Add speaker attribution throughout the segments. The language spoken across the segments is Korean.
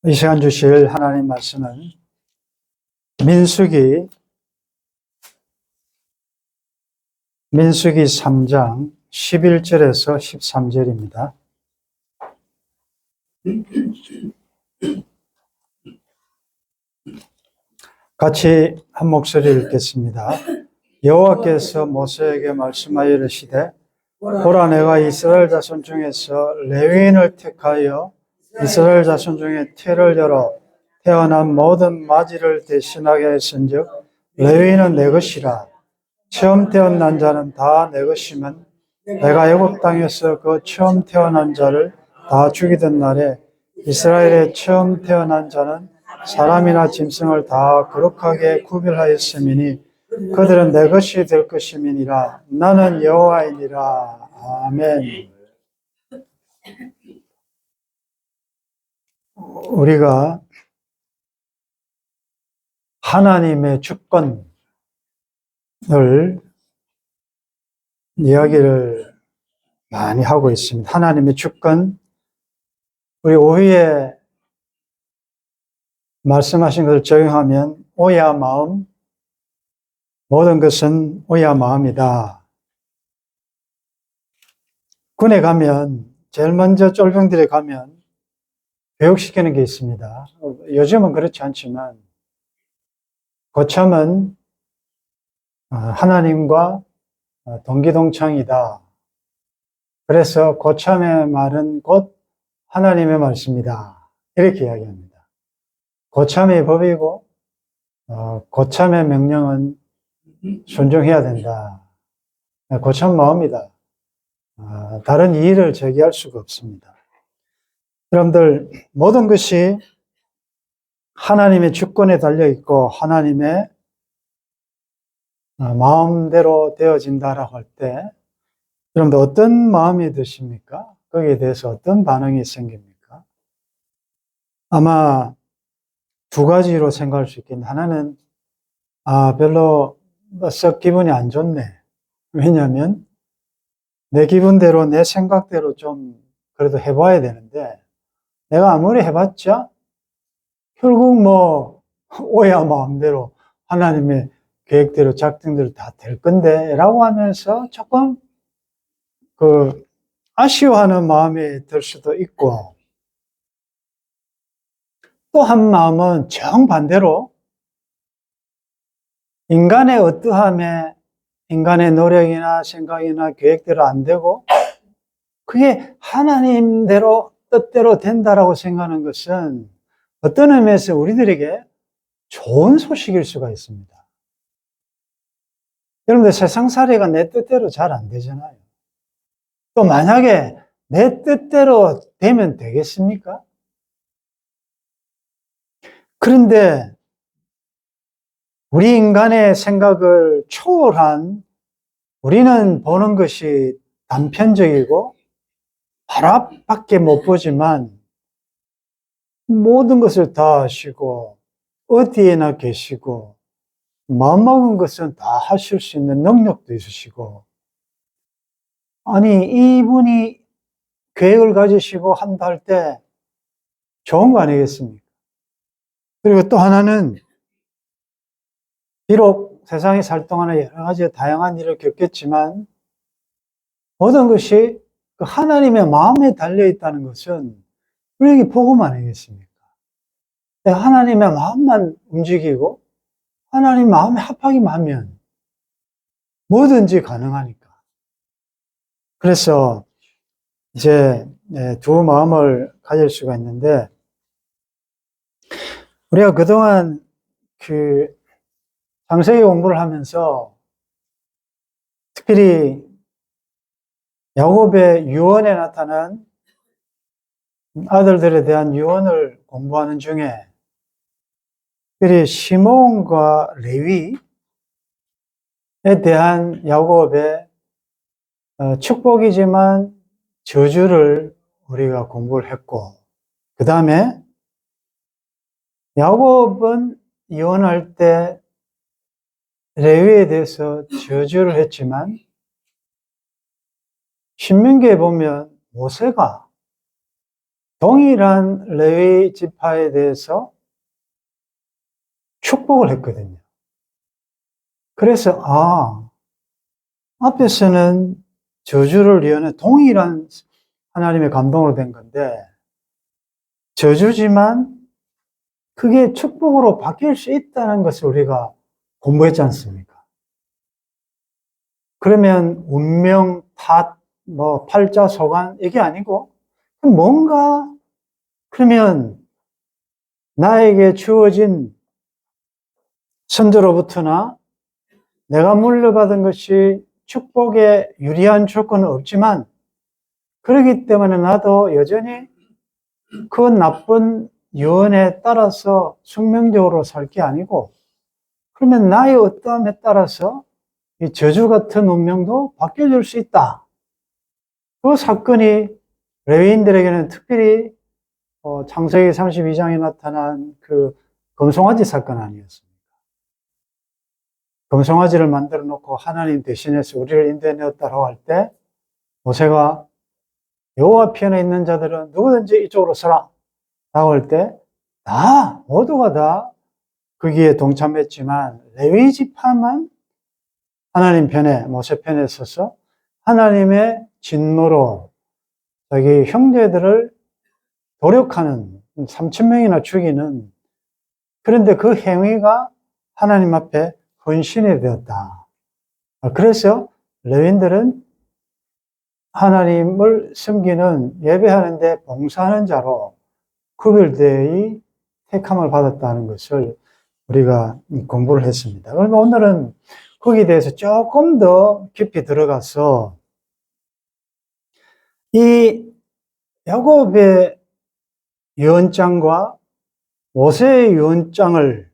Speaker 1: 이 시간 주실 하나님 말씀은 민수기 3장 11절에서 13절입니다. 같이 한 목소리 읽겠습니다. 여호와께서 모세에게 말씀하여 이르시되 보라, 내가 이스라엘 자손 중에서 레위인을 택하여 이스라엘 자손 중에 태를 열어 태어난 모든 마지를 대신하게 했은즉 레위인은 내 것이라. 처음 태어난 자는 다 내 것이면 내가 애굽 땅에서 그 처음 태어난 자를 다 죽이던 날에 이스라엘의 처음 태어난 자는 사람이나 짐승을 다 거룩하게 구별하였음이니 그들은 내 것이 될 것임이니라. 나는 여호와이니라. 아멘. 우리가 하나님의 주권을 이야기를 많이 하고 있습니다. 하나님의 주권, 우리 오후에 말씀하신 것을 적용하면 오야 마음, 모든 것은 오야 마음이다. 군에 가면 제일 먼저 쫄병들에 가면 교육시키는 게 있습니다. 요즘은 그렇지 않지만 고참은 하나님과 동기동창이다. 그래서 고참의 말은 곧 하나님의 말씀이다. 이렇게 이야기합니다. 고참의 법이고 고참의 명령은 순종해야 된다. 고참 마음이다. 다른 이의를 제기할 수가 없습니다. 여러분들, 모든 것이 하나님의 주권에 달려있고 하나님의 마음대로 되어진다라고 할 때 여러분들 어떤 마음이 드십니까? 거기에 대해서 어떤 반응이 생깁니까? 아마 두 가지로 생각할 수 있겠는데, 하나는 별로 썩 기분이 안 좋네. 왜냐하면 내 기분대로 내 생각대로 좀 그래도 해봐야 되는데 내가 아무리 해봤자 결국 오야 마음대로 하나님의 계획대로 작정대로 다 될 건데 라고 하면서 조금 아쉬워하는 마음이 들 수도 있고, 또 한 마음은 정반대로 인간의 어떠함에 인간의 노력이나 생각이나 계획대로 안 되고 그게 하나님대로 뜻대로 된다라고 생각하는 것은 어떤 의미에서 우리들에게 좋은 소식일 수가 있습니다. 여러분들, 세상살이가 내 뜻대로 잘 안 되잖아요. 또 만약에 내 뜻대로 되면 되겠습니까? 그런데 우리 인간의 생각을 초월한, 우리는 보는 것이 단편적이고 바로 앞밖에 못 보지만 모든 것을 다 아시고 어디에나 계시고 마음먹은 것은 다 하실 수 있는 능력도 있으시고, 아니 이분이 계획을 가지시고 한다 할 때 좋은 거 아니겠습니까? 그리고 또 하나는 비록 세상에 살 동안에 여러 가지 다양한 일을 겪겠지만 모든 것이 그 하나님의 마음에 달려있다는 것은 우리에게 복음 아니겠습니까? 하나님의 마음만 움직이고 하나님 마음에 합하기만 하면 뭐든지 가능하니까. 그래서 이제 두 마음을 가질 수가 있는데, 우리가 그동안 창세기 공부를 하면서 특별히 야곱의 유언에 나타난 아들들에 대한 유언을 공부하는 중에 특별히 시몬과 레위에 대한 야곱의 축복이지만 저주를 우리가 공부를 했고, 그 다음에 야곱은 이혼할 때 레위에 대해서 저주를 했지만 신명기에 보면 모세가 동일한 레위 지파에 대해서 축복을 했거든요. 그래서 앞에서는 저주를 예언해 동일한 하나님의 감동으로 된 건데 저주지만 그게 축복으로 바뀔 수 있다는 것을 우리가 공부했지 않습니까? 그러면 운명, 탓, 팔자소간 이게 아니고 뭔가 그러면 나에게 주어진 선조로부터나 내가 물려받은 것이 축복에 유리한 조건은 없지만 그렇기 때문에 나도 여전히 그 나쁜 유언에 따라서 숙명적으로 살 게 아니고 그러면 나의 어떠함에 따라서 이 저주 같은 운명도 바뀌어질 수 있다. 그 사건이 레위인들에게는 특별히 창세기 32장에 나타난 그 금송아지 사건 아니었습니까? 금송아지를 만들어 놓고 하나님 대신해서 우리를 인도해내었다라고 할 때 모세가 여호와 편에 있는 자들은 누구든지 이쪽으로 서라 라고 할 때 모두가 다 거기에 동참했지만 레위 지파만 하나님 편에 모세 편에 서서 하나님의 진노로 자기 형제들을 도륙하는 3,000명이나 죽이는 그런데 그 행위가 하나님 앞에 헌신이 되었다. 그래서 레위인들은 하나님을 섬기는 예배하는데 봉사하는 자로 구별되어 택함을 받았다는 것을 우리가 공부를 했습니다. 그러면 오늘은 거기에 대해서 조금 더 깊이 들어가서 이 야곱의 유언장과 모세의 유언장을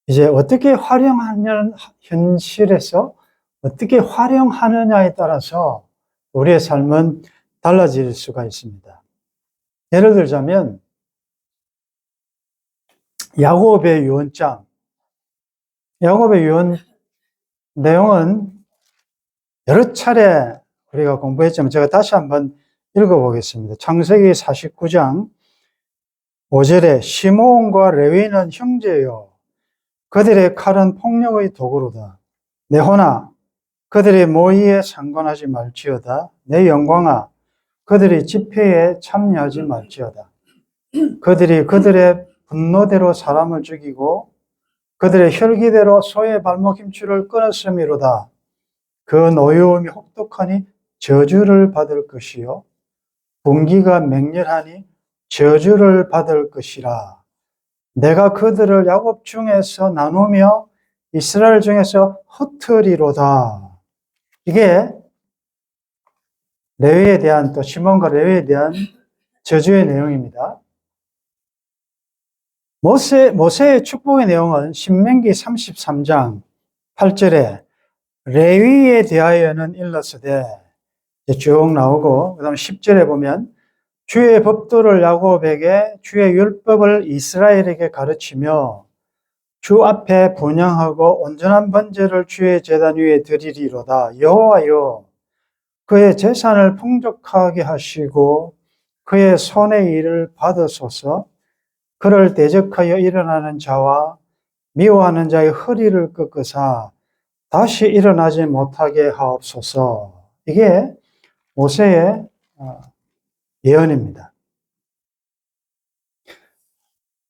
Speaker 1: 이제 어떻게 활용하냐는 현실에서 어떻게 활용하느냐에 따라서 우리의 삶은 달라질 수가 있습니다. 예를 들자면 야곱의 유언장, 야곱의 유언 내용은 여러 차례 우리가 공부했지만 제가 다시 한번 읽어보겠습니다. 창세기 49장 5절에 시므온과 레위는 형제요 그들의 칼은 폭력의 도구로다. 내 혼아 그들의 모의에 상관하지 말지어다. 내 영광아 그들의 집회에 참여하지 말지어다. 그들이 그들의 분노대로 사람을 죽이고 그들의 혈기대로 소의 발목 힘줄을 끊었음이로다. 그 노여움이 혹독하니 저주를 받을 것이요 분기가 맹렬하니 저주를 받을 것이라. 내가 그들을 야곱 중에서 나누며 이스라엘 중에서 흩으리로다. 이게 레위에 대한 또 시몬과 레위에 대한 저주의 내용입니다. 모세의 축복의 내용은 신명기 33장 8절에 레위에 대하여는 일렀으되 쭉 나오고 그다음 10절에 보면 주의 법도를 야곱에게 주의 율법을 이스라엘에게 가르치며 주 앞에 분향하고 온전한 번제를 주의 제단 위에 드리리로다. 여호와여 그의 재산을 풍족하게 하시고 그의 손의 일을 받으소서. 그를 대적하여 일어나는 자와 미워하는 자의 허리를 꺾으사 다시 일어나지 못하게 하옵소서. 이게 모세의 예언입니다.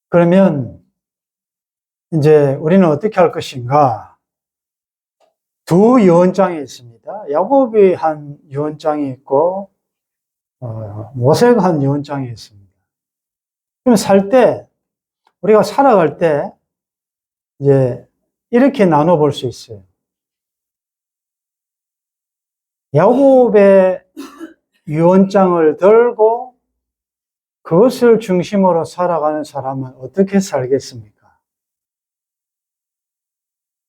Speaker 1: 그러면 이제 우리는 어떻게 할 것인가? 두 유언장이 있습니다. 야곱이 한 유언장이 있고 모세가 한 유언장이 있습니다. 그럼 우리가 살아갈 때 이제 이렇게 나눠 볼 수 있어요. 야곱의 유언장을 들고 그것을 중심으로 살아가는 사람은 어떻게 살겠습니까?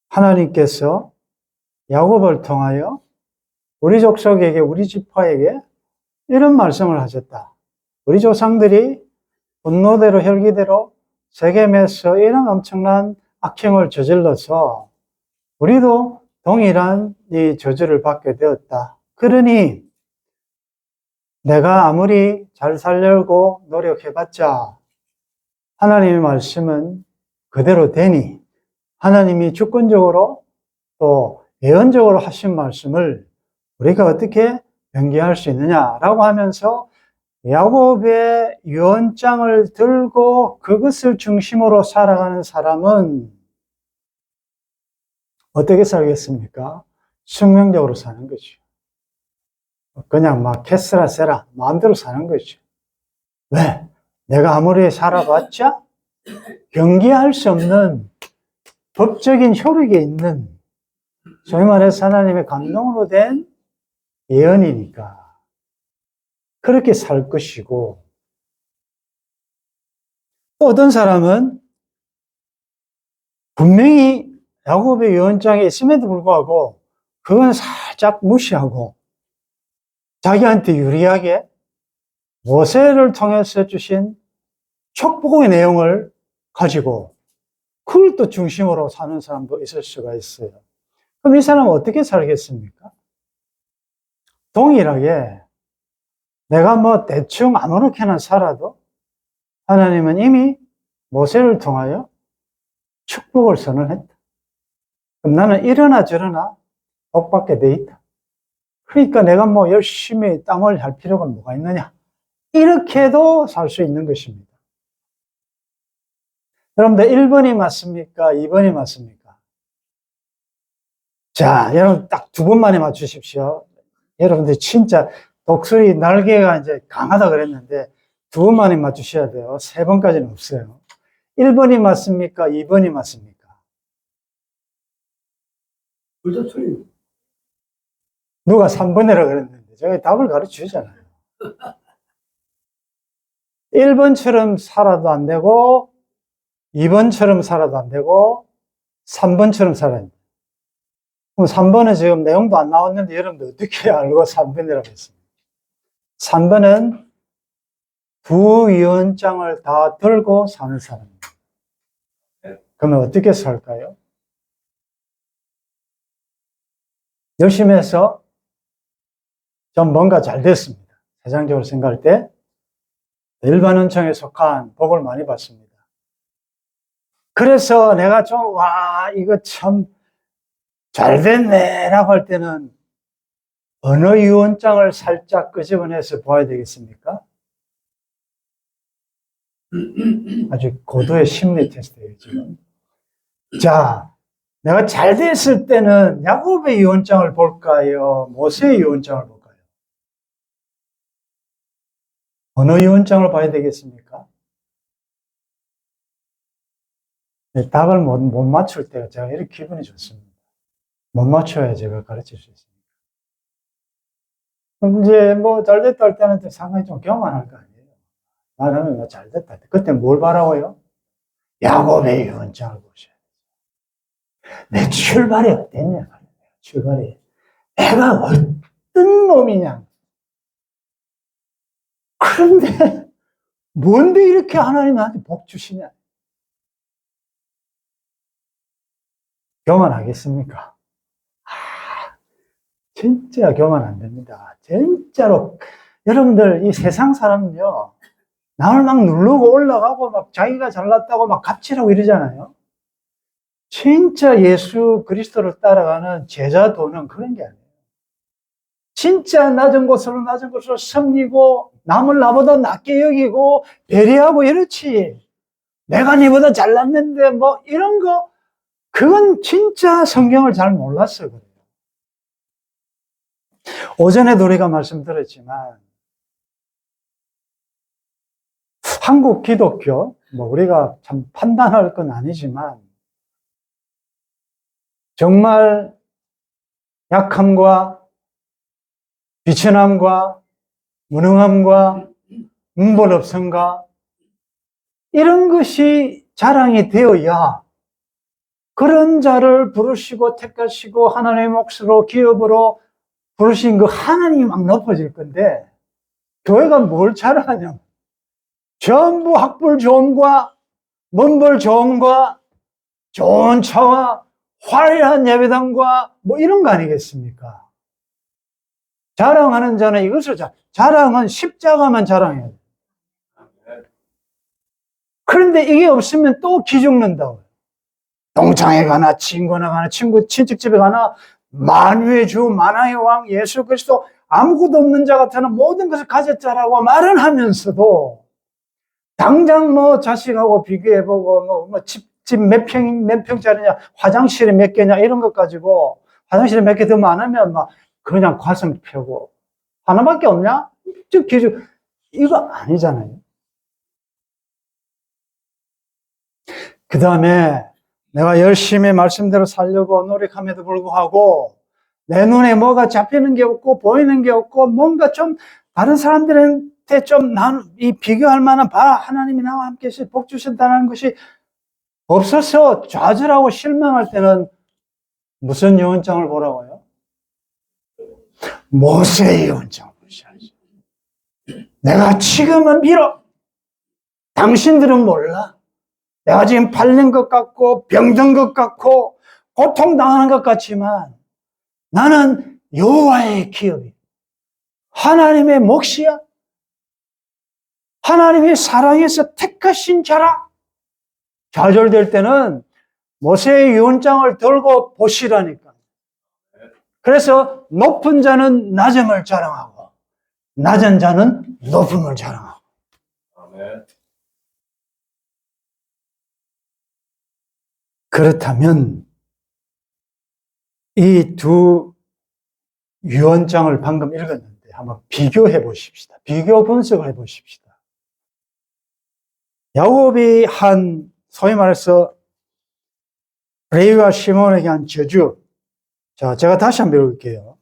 Speaker 1: 하나님께서 야곱을 통하여 우리 족속에게, 우리 지파에게 이런 말씀을 하셨다. 우리 조상들이 분노대로 혈기대로 세겜에서 이런 엄청난 악행을 저질러서 우리도 동일한 이 저주를 받게 되었다. 그러니 내가 아무리 잘 살려고 노력해봤자 하나님의 말씀은 그대로 되니 하나님이 주권적으로 또 예언적으로 하신 말씀을 우리가 어떻게 변개할 수 있느냐라고 하면서 야곱의 유언장을 들고 그것을 중심으로 살아가는 사람은 어떻게 살겠습니까? 숙명적으로 사는 거죠. 그냥 막 캐스라 세라 마음대로 사는 거죠. 왜? 내가 아무리 살아봤자 경계할 수 없는 법적인 효력이 있는 소위 말해서 하나님의 감동으로 된 예언이니까 그렇게 살 것이고, 또 어떤 사람은 분명히 야곱의 예언장에 있음에도 불구하고 그건 살짝 무시하고 자기한테 유리하게 모세를 통해서 주신 축복의 내용을 가지고 그걸 또 중심으로 사는 사람도 있을 수가 있어요. 그럼 이 사람은 어떻게 살겠습니까? 동일하게 내가 뭐 대충 아무렇게나 살아도 하나님은 이미 모세를 통하여 축복을 선언했다. 그럼 나는 이러나 저러나 복받게 돼 있다. 그러니까 내가 뭐 열심히 땀을 할 필요가 뭐가 있느냐. 이렇게도 살 수 있는 것입니다. 여러분들 1번이 맞습니까? 2번이 맞습니까? 자, 여러분 딱 두 번만에 맞추십시오. 여러분들 진짜 독수리 날개가 이제 강하다 그랬는데 두 번만에 맞추셔야 돼요. 세 번까지는 없어요. 1번이 맞습니까? 2번이 맞습니까?
Speaker 2: 둘 다 틀린.
Speaker 1: 누가 3번이라고 그랬는데 제가 답을 가르쳐 주잖아요. 1번처럼 살아도 안 되고 2번처럼 살아도 안 되고 3번처럼 살아야 돼요. 그럼 3번은 지금 내용도 안 나왔는데 여러분들 어떻게 알고 3번이라고 했습니까? 3번은 두 유언장을 다 들고 사는 사람입니다. 그러면 어떻게 살까요? 열심히 해서 좀 뭔가 잘 됐습니다. 세상적으로 생각할 때 일반 은총에 속한 복을 많이 받습니다. 그래서 내가 좀 와 이거 참 잘 됐네 라고 할 때는 어느 유언장을 살짝 끄집어내서 봐야 되겠습니까? 아주 고도의 심리 테스트예요, 지금. 자, 내가 잘 됐을 때는 야곱의 유언장을 볼까요? 모세의 유언장을 볼까요? 어느 유언장을 봐야 되겠습니까? 네, 답을 못 맞출 때가 제가 이렇게 기분이 좋습니다. 못 맞춰야 제가 가르칠 수 있습니다. 이제 뭐 잘됐다 할 때는 상당히 좀 교만할 거 아니에요. 나는 뭐 잘됐다. 그때 뭘 바라고요? 야곱의 유언장을 보셔야 돼요. 내 출발이 어땠냐? 출발이. 내가 어떤 놈이냐? 그런데 뭔데 이렇게 하나님 나한테 복 주시냐? 교만하겠습니까? 진짜 교만 안 됩니다. 진짜로. 여러분들, 이 세상 사람은요, 남을 막 누르고 올라가고 막 자기가 잘났다고 막 갑질하고 이러잖아요. 진짜 예수 그리스도를 따라가는 제자도는 그런 게 아니에요. 진짜 낮은 곳으로 섬기고 남을 나보다 낮게 여기고 배려하고 이렇지. 내가 니보다 잘났는데 뭐 이런 거 그건 진짜 성경을 잘 몰랐어요. 그래요. 오전에도 우리가 말씀드렸지만 한국 기독교 뭐 우리가 참 판단할 건 아니지만 정말 약함과 비천함과 무능함과 문벌없음과 이런 것이 자랑이 되어야 그런 자를 부르시고 택하시고 하나님의 몫으로 기업으로 부르신 그 하나님이 막 높아질 건데 교회가 뭘 자랑하냐면 전부 학벌 좋은과 문벌 좋은과 좋은 차와 화려한 예배당과 뭐 이런 거 아니겠습니까? 자랑하는 자는 이것을 자랑은 십자가만 자랑해야 돼. 그런데 이게 없으면 또 기죽는다고요. 동창회 가나 친구나 가나 친척집에 가나 만유의 주 만왕의 왕 예수 그리스도 아무것도 없는 자 같아는 모든 것을 가졌자라고 말은 하면서도 당장 뭐 자식하고 비교해보고 뭐 집 몇 평짜리냐 화장실이 몇 개냐 이런 것 가지고 화장실에 몇 개 더 많으면 막 그냥 가슴 펴고 하나밖에 없냐? 기죽 이거 아니잖아요. 그 다음에 내가 열심히 말씀대로 살려고 노력함에도 불구하고 내 눈에 뭐가 잡히는 게 없고 보이는 게 없고 뭔가 좀 다른 사람들한테 좀 이 비교할 만한 하나님이 나와 함께 복 주신다는 것이 없어서 좌절하고 실망할 때는 무슨 유언장을 보라고요? 모세의 유언장을 보셔야지. 내가 지금은 비록 당신들은 몰라. 내가 지금 팔린 것 같고 병든 것 같고 고통당하는 것 같지만 나는 여호와의 기업이 하나님의 몫이야. 하나님의 사랑해서 택하신 자라. 좌절될 때는 모세의 유언장을 들고 보시라니까. 그래서 높은 자는 낮음을 자랑하고 낮은 자는 높음을 자랑하고. 아멘. 그렇다면 이 두 유언장을 방금 읽었는데 한번 비교해 보십시다. 비교 분석을 해 보십시다. 야곱이 한 소위 말해서 레위와 시몬에게 한 저주. 자, 제가 다시 한번 읽을게요.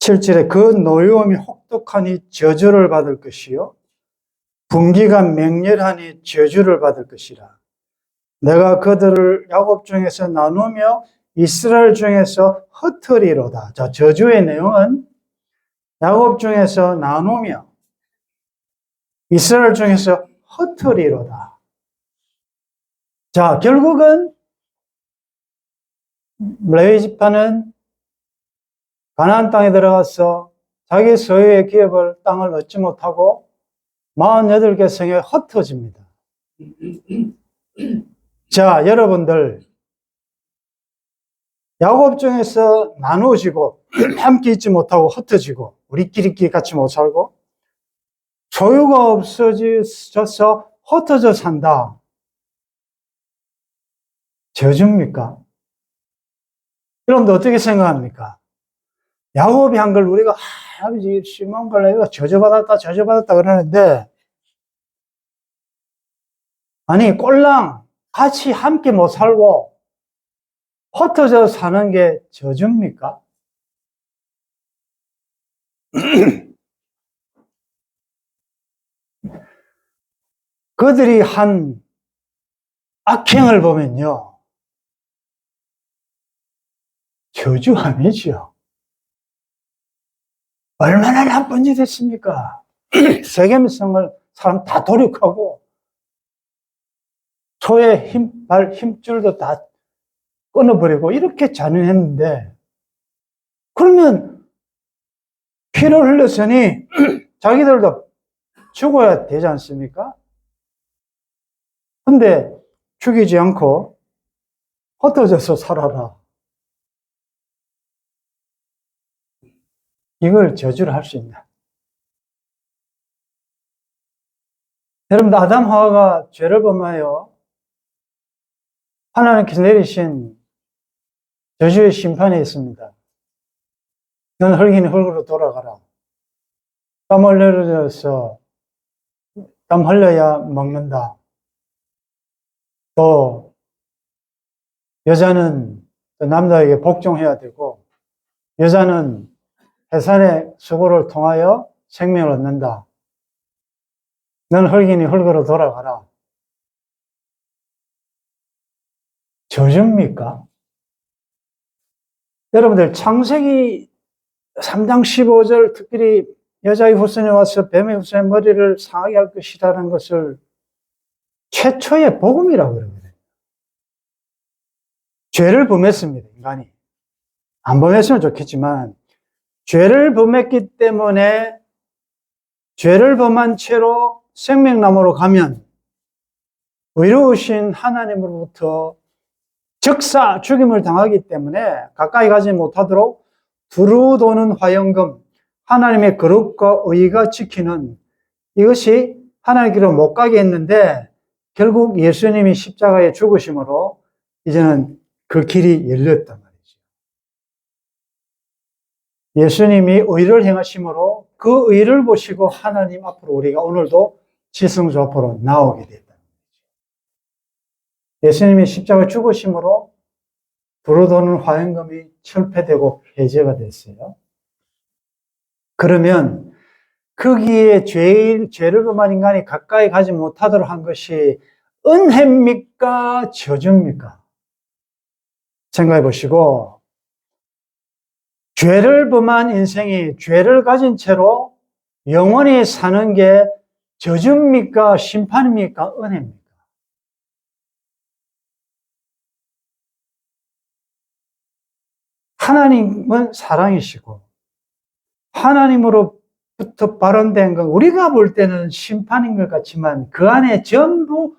Speaker 1: 7절에 그 노여움이 혹독하니 저주를 받을 것이요 분기가 맹렬하니 저주를 받을 것이라. 내가 그들을 야곱 중에서 나누며 이스라엘 중에서 흩으리로다. 자, 저주의 내용은 야곱 중에서 나누며 이스라엘 중에서 흩으리로다. 자, 결국은 레위 지파는 가나안 땅에 들어가서 자기 소유의 기업을 땅을 얻지 못하고 48개 성에 흩어집니다. 자, 여러분들 야곱 중에서 나누어지고 함께 있지 못하고 흩어지고 우리끼리 같이 못 살고 소유가 없어져서 흩어져 산다. 저주입니까? 여러분들 어떻게 생각합니까? 야곱이 한 걸 우리가 아버지 시몬과 레위가 저주받았다 그러는데 아니 꼴랑 같이 함께 못 살고 흩어져 사는 게 저주입니까? 그들이 한 악행을 보면요 저주 아니죠. 얼마나 나쁜 짓 했습니까? 세겜성을 사람 다 도륙하고 소의 힘줄도 다 끊어버리고 이렇게 잔인했는데 그러면 피를 흘렸으니 자기들도 죽어야 되지 않습니까? 근데 죽이지 않고 흩어져서 살아라. 이걸 저주를 할 수 있나? 여러분들 아담 하와가 죄를 범하여 하나님께서 내리신 저주의 심판이 있습니다. 넌 흙이니 흙으로 돌아가라. 땀을 흘려서 땀 흘려야 먹는다. 또 여자는 남자에게 복종해야 되고 여자는 해산의 수고를 통하여 생명을 얻는다. 넌 흙이니 흙으로 돌아가라. 저주입니까? 여러분들 창세기 3장 15절 특별히 여자의 후손이 와서 뱀의 후손의 머리를 상하게 할 것이라는 것을 최초의 복음이라고 그러거든요. 죄를 범했습니다, 인간이. 안 범했으면 좋겠지만 죄를 범했기 때문에 죄를 범한 채로 생명나무로 가면 의로우신 하나님으로부터 즉사 죽임을 당하기 때문에 가까이 가지 못하도록 두루 도는 화영금, 하나님의 거룩과 의가 지키는 이것이 하나님께로 못 가게 했는데 결국 예수님이 십자가에 죽으심으로 이제는 그 길이 열렸단 말이죠. 예수님이 의를 행하심으로 그 의를 보시고 하나님 앞으로 우리가 오늘도 지성소 앞으로 나오게 됐다. 예수님이 십자가에 죽으심으로 두루도는 화영금이 철폐되고 폐지가 됐어요. 그러면 거기에 죄를 범한 인간이 가까이 가지 못하도록 한 것이 은혜입니까? 저주입니까? 생각해 보시고, 죄를 범한 인생이 죄를 가진 채로 영원히 사는 게 저주입니까? 심판입니까? 은혜입니까? 하나님은 사랑이시고 하나님으로부터 발언된 건 우리가 볼 때는 심판인 것 같지만 그 안에 전부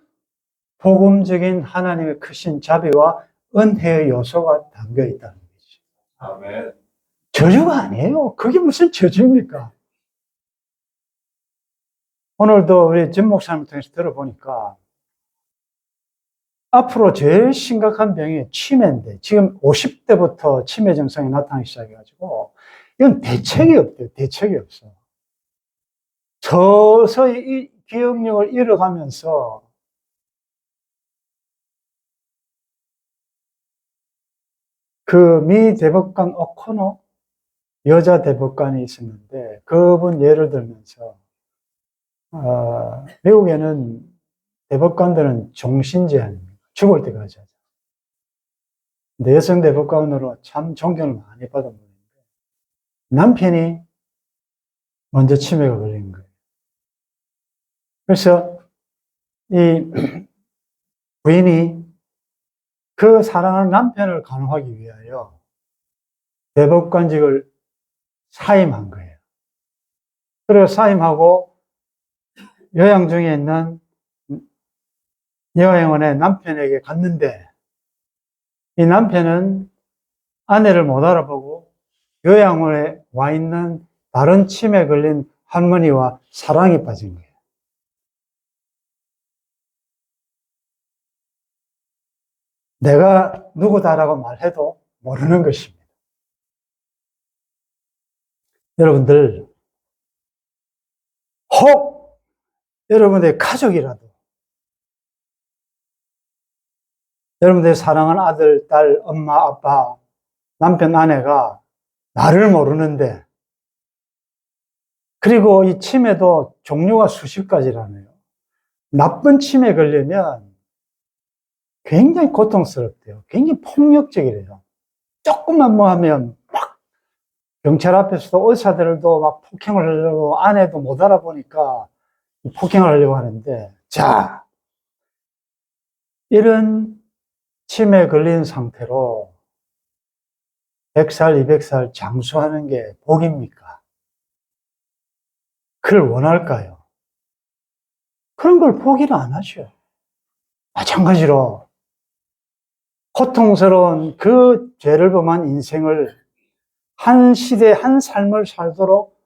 Speaker 1: 복음적인 하나님의 크신 자비와 은혜의 요소가 담겨 있다는 거죠.
Speaker 2: 아멘.
Speaker 1: 저주가 아니에요. 그게 무슨 저주입니까? 오늘도 우리 전 목사님을 통해서 들어보니까 앞으로 제일 심각한 병이 치매인데 지금 50대부터 치매 증상이 나타나기 시작해가지고 이건 대책이 없대요. 대책이 없어. 서서히 이 기억력을 잃어가면서 그 미 대법관 오코노 여자 대법관이 있었는데 그분 예를 들면서 미국에는 대법관들은 종신제한입니다. 죽을 때까지 하죠. 근데 여성 대법관으로 참 존경을 많이 받은 분인데 남편이 먼저 치매가 걸린 거예요. 그래서 이 부인이 그 사랑하는 남편을 간호하기 위하여 대법관직을 사임한 거예요. 그래서 사임하고 요양 중에 있는 요양원에 남편에게 갔는데 이 남편은 아내를 못 알아보고 요양원에 와 있는 다른 치매 걸린 할머니와 사랑에 빠진 거예요. 내가 누구다라고 말해도 모르는 것입니다. 여러분들, 혹 여러분의 가족이라도 여러분들의 사랑하는 아들, 딸, 엄마, 아빠, 남편, 아내가 나를 모르는데 그리고 이 치매도 종류가 수십 가지라네요. 나쁜 치매 걸리면 굉장히 고통스럽대요. 굉장히 폭력적이래요. 조금만 뭐 하면 막 경찰 앞에서도 의사들도 막 폭행을 하려고 아내도 못 알아보니까 폭행을 하려고 하는데 자, 이런 치매에 걸린 상태로 100살, 200살 장수하는 게 복입니까? 그걸 원할까요? 그런 걸 포기를 안 하죠. 마찬가지로 고통스러운 그 죄를 범한 인생을 한 시대, 한 삶을 살도록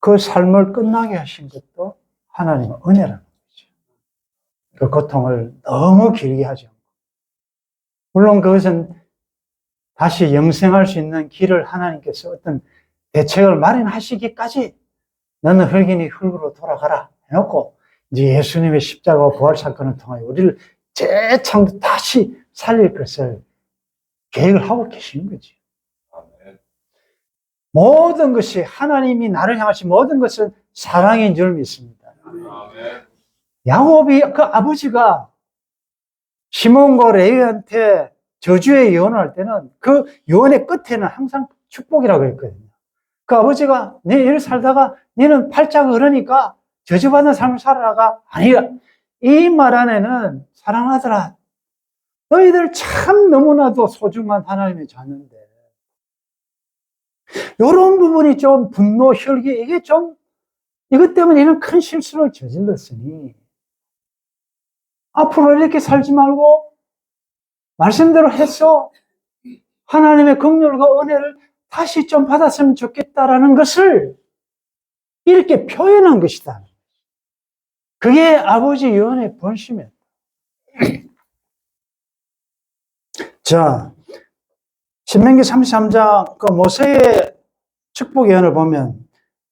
Speaker 1: 그 삶을 끝나게 하신 것도 하나님의 은혜라는 거죠. 그 고통을 너무 길게 하죠. 물론 그것은 다시 영생할 수 있는 길을 하나님께서 어떤 대책을 마련하시기까지 너는 흙이니 흙으로 돌아가라 해놓고 이제 예수님의 십자가와 부활 사건을 통하여 우리를 재창 다시 살릴 것을 계획을 하고 계시는 거지. 모든 것이 하나님이 나를 향하신 모든 것은 사랑인 줄 믿습니다. 야곱이 그 아버지가 시몬과 레위한테 저주의 예언을 할 때는 그 예언의 끝에는 항상 축복이라고 했거든요. 그 아버지가 네 일을 살다가 너는 팔자가 흐르니까 저주받는 삶을 살아가 아니야. 이 말 안에는 사랑하더라. 너희들 참 너무나도 소중한 하나님의 자녀인데 이런 부분이 좀 분노, 혈기, 이게 좀, 이것 때문에 이런 큰 실수를 저질렀으니, 앞으로 이렇게 살지 말고, 말씀대로 해서 하나님의 긍휼과 은혜를 다시 좀 받았으면 좋겠다라는 것을 이렇게 표현한 것이다. 그게 아버지 유언의 본심이었다. 자, 신명기 33장 그 모세의 축복 예언을 보면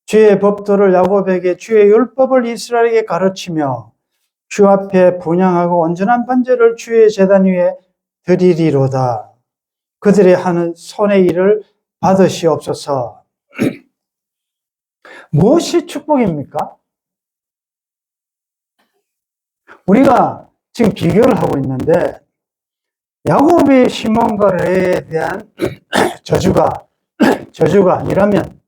Speaker 1: 주의 법도를 야곱에게 주의 율법을 이스라엘에게 가르치며 주 앞에 분향하고 온전한 번제를 주의 제단 위에 드리리로다. 그들이 하는 손의 일을 받으시옵소서. 무엇이 축복입니까? 우리가 지금 비교를 하고 있는데 야곱이 시몬과 레에 대한 저주가 아니라면,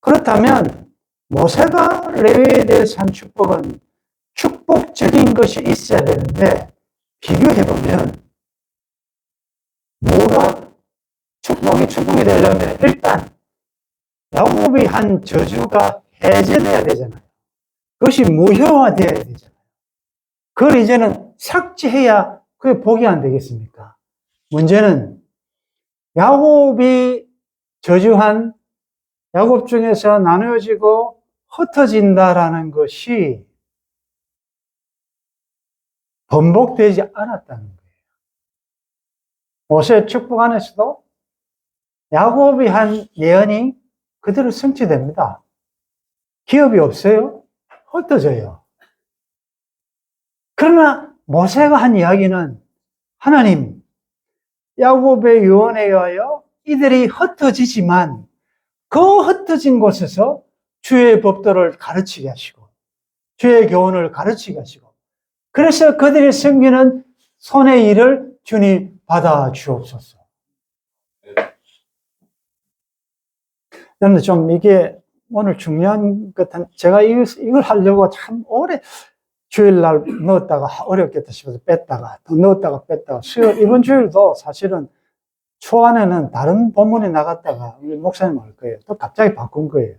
Speaker 1: 그렇다면 모세가 레위에 대해서 한 축복은 축복적인 것이 있어야 되는데, 비교해보면 뭐가 축복이 되려면 일단 야곱이 한 저주가 해제돼야 되잖아요. 그것이 무효화돼야 되잖아요. 그걸 이제는 삭제해야 그게 복이 안 되겠습니까? 문제는 야곱이 저주한 야곱 중에서 나누어지고 흩어진다라는 것이 번복되지 않았다는 거예요. 모세의 축복 안에서도 야곱이 한 예언이 그대로 성취됩니다. 기업이 없어요? 흩어져요. 그러나 모세가 한 이야기는 하나님, 야곱의 유언에 의하여 이들이 흩어지지만 그 흩어진 곳에서 주의 법도를 가르치게 하시고 주의 교훈을 가르치게 하시고, 그래서 그들이 섬기는 손의 일을 주님 받아 주옵소서. 여러분들 좀 이게 오늘 중요한 것은, 제가 이걸 하려고 참 오래 주일날 넣었다가 어렵겠다 싶어서 뺐다가 또 넣었다가 뺐다가, 수요일 이번 주일도 사실은 초안에는 다른 본문이 나갔다가 우리 목사님 할 거예요. 또 갑자기 바꾼 거예요.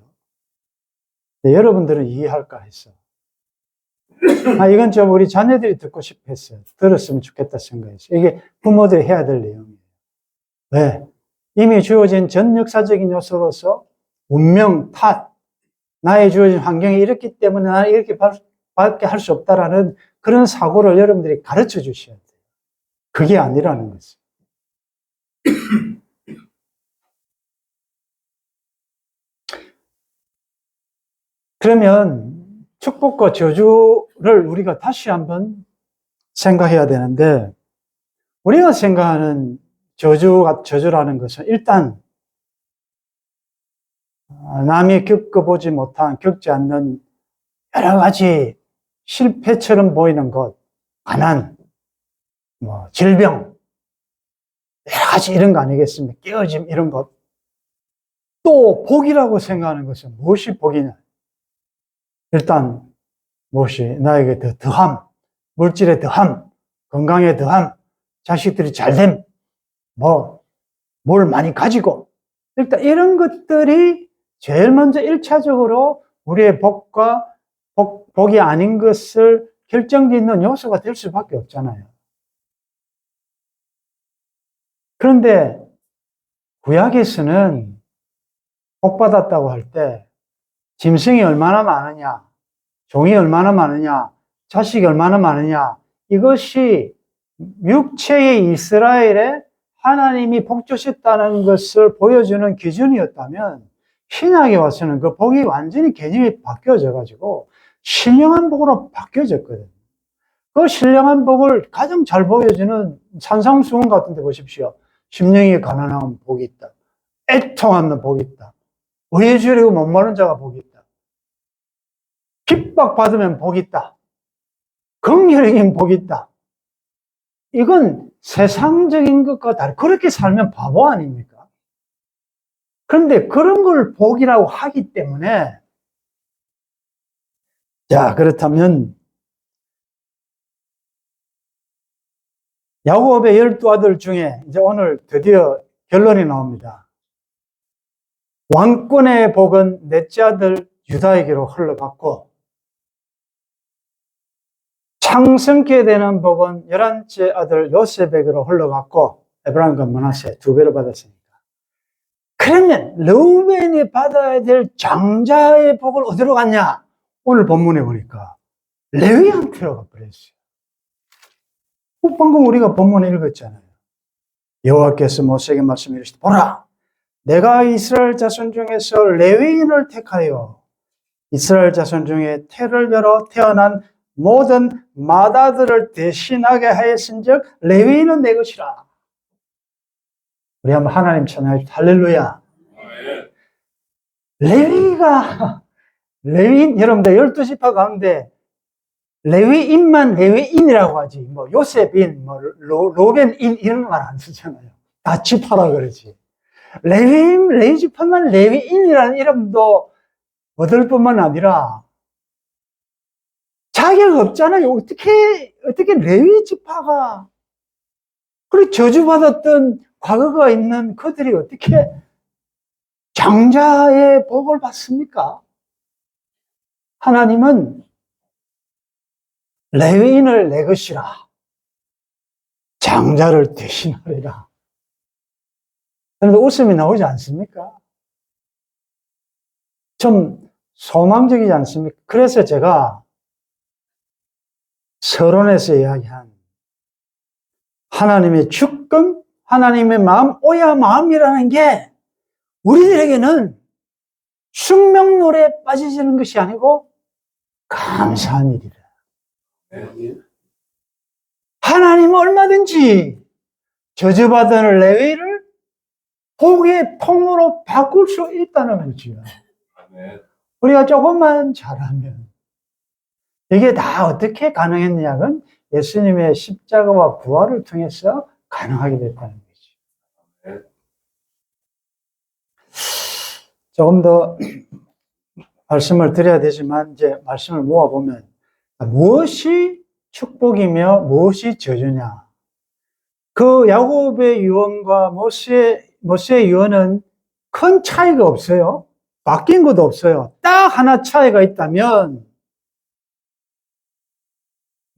Speaker 1: 여러분들은 이해할까 했어. 이건 좀 우리 자녀들이 듣고 싶어 했어요. 들었으면 좋겠다 생각했어요. 이게 부모들이 해야 될 내용이에요. 왜? 이미 주어진 전 역사적인 요소로서 운명, 탓, 나의 주어진 환경이 이렇기 때문에 나는 이렇게 밖에 할 수 없다라는 그런 사고를 여러분들이 가르쳐 주셔야 돼요. 그게 아니라는 거죠. 그러면 축복과 저주를 우리가 다시 한번 생각해야 되는데, 우리가 생각하는 저주라는 것은 일단 남이 겪어보지 못한, 겪지 않는 여러 가지 실패처럼 보이는 것, 가난, 질병, 여러 가지 이런 거 아니겠습니까? 깨어짐 이런 것. 또 복이라고 생각하는 것은 무엇이 복이냐? 일단 무엇이 나에게 더함, 물질의 더함, 건강의 더함, 자식들이 잘됨, 뭘 많이 가지고, 일단 이런 것들이 제일 먼저 1차적으로 우리의 복이 아닌 것을 결정짓는 요소가 될 수밖에 없잖아요. 그런데 구약에서는 복받았다고 할 때 짐승이 얼마나 많으냐, 종이 얼마나 많으냐, 자식이 얼마나 많으냐, 이것이 육체의 이스라엘에 하나님이 복 주셨다는 것을 보여주는 기준이었다면, 신약에 와서는 그 복이 완전히 개념이 바뀌어져 가지고 신령한 복으로 바뀌어졌거든요. 그 신령한 복을 가장 잘 보여주는 산상수훈 같은 데 보십시오. 심령이 가난하면 복이 있다. 애통하면 복이 있다. 의에 주려고 목마른 자가 복이 있다. 핍박받으면 복이 있다. 긍휼에겐 복이 있다. 이건 세상적인 것과 다르게, 그렇게 살면 바보 아닙니까? 그런데 그런 걸 복이라고 하기 때문에, 자, 그렇다면 야곱의 12 아들 중에 이제 오늘 드디어 결론이 나옵니다. 왕권의 복은 넷째 아들 유다에게로 흘러갔고, 창성케 되는 복은 11째 아들 요셉에게로 흘러갔고, 에브라임과 므낫세 2배로 받았으니까. 그러면 르우벤이 받아야 될 장자의 복을 어디로 갔냐? 오늘 본문에 보니까 레위한테로 가버렸어요. 방금 우리가 본문에 읽었잖아요. 여호와께서 모세에게 말씀하시되, 보라, 내가 이스라엘 자손 중에서 레위인을 택하여 이스라엘 자손 중에 태를 열어 태어난 모든 맏아들을 대신하게 하였은즉 레위인은 내 것이라. 우리 한번 하나님 찬양합시다. 할렐루야. 레위가 레위인, 여러분들 12지파 가운데 레위인만 레위인이라고 하지, 뭐 요셉인, 뭐 로벤인 이런 말 안 쓰잖아요. 다 지파라 그러지. 레위인, 레위지파만 레위인이라는 이름도 얻을 뿐만 아니라 자격 없잖아요. 어떻게 레위지파가, 그리고 저주받았던 과거가 있는 그들이 어떻게 장자의 복을 받습니까? 하나님은 레위인을 내 것이라, 장자를 대신하리라. 그런데 웃음이 나오지 않습니까? 좀 소망적이지 않습니까? 그래서 제가 서론에서 이야기한 하나님의 주권, 하나님의 마음, 오야 마음이라는 게 우리들에게는 숙명놀이에 빠지지는 것이 아니고 감사한 일이다. 하나님은 얼마든지 저주받은 레위를 복의 통로로 바꿀 수 있다는 거지요. 우리가 조금만 잘하면. 이게 다 어떻게 가능했냐면 예수님의 십자가와 부활을 통해서 가능하게 됐다는 거죠. 조금 더 말씀을 드려야 되지만 이제 말씀을 모아보면 무엇이 축복이며 무엇이 저주냐. 그 야곱의 유언과 모세의 유언은 큰 차이가 없어요. 바뀐 것도 없어요. 딱 하나 차이가 있다면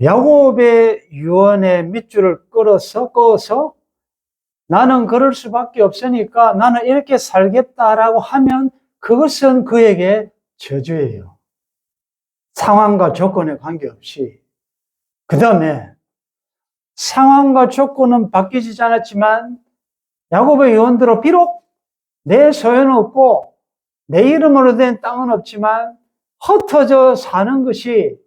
Speaker 1: 야곱의 유언의 밑줄을 꺼서 나는 그럴 수밖에 없으니까 나는 이렇게 살겠다라고 하면 그것은 그에게 저주예요. 상황과 조건에 관계없이. 그 다음에 상황과 조건은 바뀌지 않았지만 야곱의 유언대로 비록 내 소유는 없고 내 이름으로 된 땅은 없지만 흩어져 사는 것이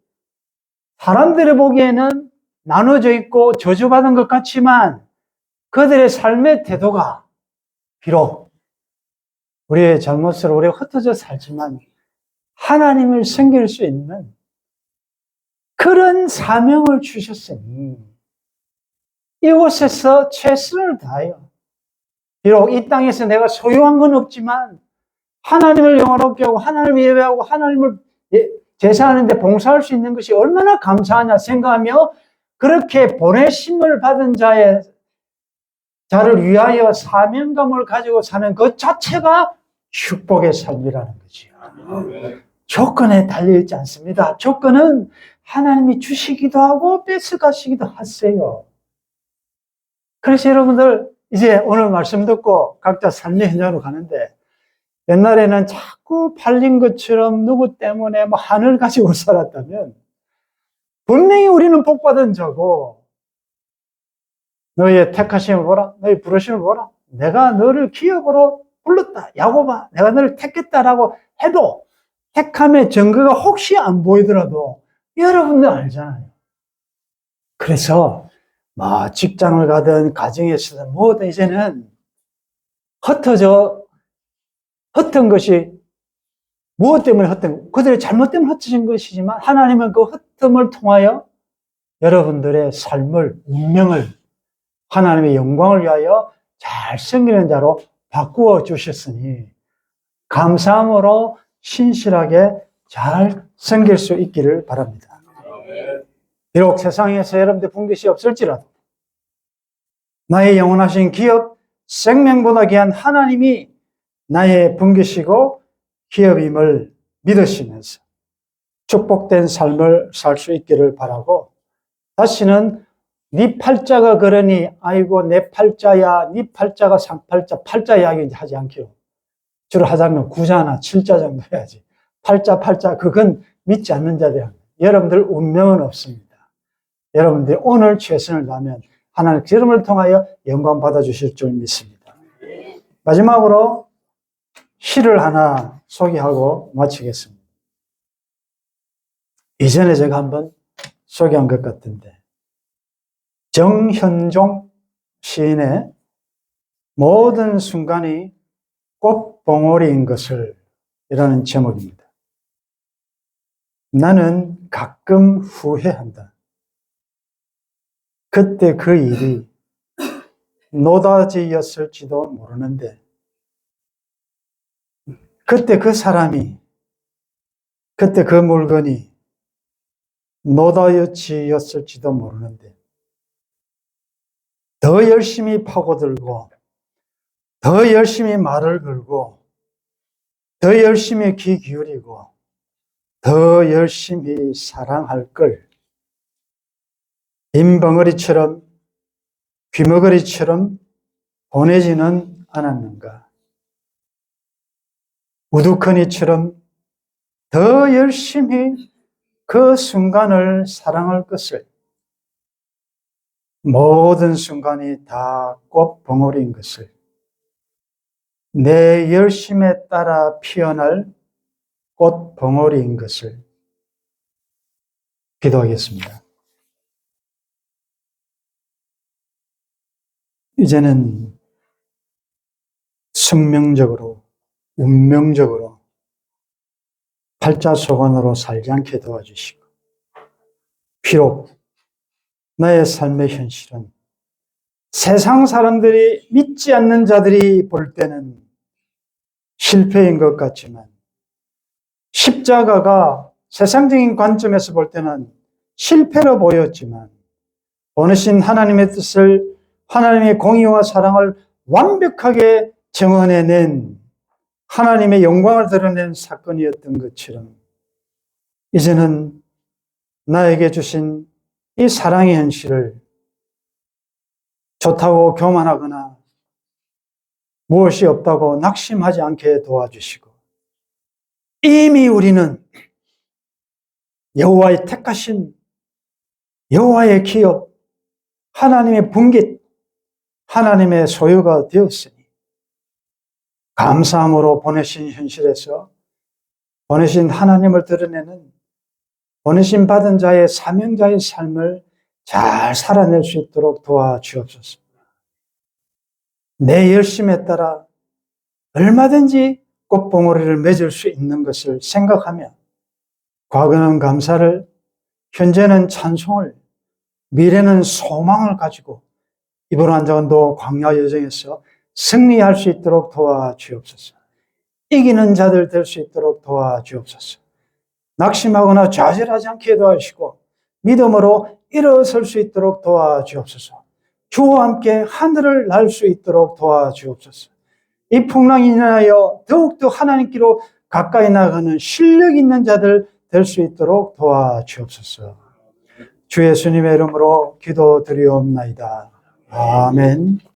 Speaker 1: 사람들이 보기에는 나눠져 있고 저주받은 것 같지만 그들의 삶의 태도가 비록 우리의 잘못으로 우리가 흩어져 살지만 하나님을 섬길 수 있는 그런 사명을 주셨으니 이곳에서 최선을 다하여 비록 이 땅에서 내가 소유한 건 없지만 하나님을 영화롭게 하고 하나님을 예배하고 하나님을 제사하는데 봉사할 수 있는 것이 얼마나 감사하냐 생각하며 그렇게 보내심을 받은 자를 위하여 사명감을 가지고 사는 것 자체가 축복의 삶이라는 거지요. 조건에 달려있지 않습니다. 조건은 하나님이 주시기도 하고 뺏어가시기도 하세요. 그래서 여러분들 이제 오늘 말씀 듣고 각자 삶의 현장으로 가는데 옛날에는 자꾸 팔린 것처럼 누구 때문에 뭐 한을 가지고 살았다면 분명히 우리는 복받은 자고 너희의 택하심을 보라, 너희 부르심을 보라, 내가 너를 기업으로 불렀다, 야곱아 내가 너를 택했다라고 해도 택함의 증거가 혹시 안 보이더라도 여러분들 알잖아요. 그래서 뭐 직장을 가든 가정에서든 뭐든 이제는 흩은 것이 무엇 때문에 흩은, 그들의 잘못 때문에 흩어진 것이지만 하나님은 그 흩음을 통하여 여러분들의 삶을, 운명을 하나님의 영광을 위하여 잘 섬기는 자로 바꾸어 주셨으니 감사함으로 신실하게 잘 섬길 수 있기를 바랍니다. 비록 세상에서 여러분들 본 것이 없을지라도 나의 영원하신 기업, 생명보다 귀한 하나님이 나의 분기시고 기업임을 믿으시면서 축복된 삶을 살 수 있기를 바라고, 다시는 네 팔자가 그러니 아이고 내 팔자야, 네 팔자가 상팔자, 팔자 이야기 하지 않기로, 주로 하자면 구자나 칠자 정도 해야지. 팔자 그건 믿지 않는 자들이 합니다. 여러분들 운명은 없습니다. 여러분들이 오늘 최선을 다하면 하나님 기름을 통하여 영광 받아주실 줄 믿습니다. 마지막으로 시를 하나 소개하고 마치겠습니다. 이전에 제가 한번 소개한 것 같은데, 정현종 시인의 모든 순간이 꽃봉오리인 것을 이라는 제목입니다. 나는 가끔 후회한다. 그때 그 일이 노다지였을지도 모르는데, 그때 그 사람이, 그때 그 물건이 노다지였을지도 모르는데, 더 열심히 파고들고, 더 열심히 말을 걸고, 더 열심히 귀 기울이고, 더 열심히 사랑할 걸, 빈벙어리처럼, 귀머거리처럼 보내지는 않았는가? 우두커니처럼 더 열심히 그 순간을 사랑할 것을, 모든 순간이 다 꽃봉오리인 것을, 내 열심에 따라 피어날 꽃봉오리인 것을 기도하겠습니다. 이제는 숙명적으로, 운명적으로 팔자소관으로 살지 않게 도와주시고, 비록 나의 삶의 현실은 세상 사람들이 믿지 않는 자들이 볼 때는 실패인 것 같지만, 십자가가 세상적인 관점에서 볼 때는 실패로 보였지만, 보내신 하나님의 뜻을, 하나님의 공의와 사랑을 완벽하게 정언해낸, 하나님의 영광을 드러낸 사건이었던 것처럼, 이제는 나에게 주신 이 사랑의 현실을 좋다고 교만하거나 무엇이 없다고 낙심하지 않게 도와주시고, 이미 우리는 여호와의 택하신, 여호와의 기업, 하나님의 분깃, 하나님의 소유가 되었으니, 감사함으로 보내신 현실에서 보내신 하나님을 드러내는, 보내신 받은 자의 사명자의 삶을 잘 살아낼 수 있도록 도와주옵소서. 내 열심에 따라 얼마든지 꽃봉오리를 맺을 수 있는 것을 생각하며, 과거는 감사를, 현재는 찬송을, 미래는 소망을 가지고 이번 한정도 광야 여정에서 승리할 수 있도록 도와주옵소서. 이기는 자들 될 수 있도록 도와주옵소서. 낙심하거나 좌절하지 않게 도와주시고, 믿음으로 일어설 수 있도록 도와주옵소서. 주와 함께 하늘을 날 수 있도록 도와주옵소서. 이 풍랑이 인하여 더욱더 하나님께로 가까이 나가는 실력 있는 자들 될 수 있도록 도와주옵소서. 주 예수님의 이름으로 기도드리옵나이다. 아멘.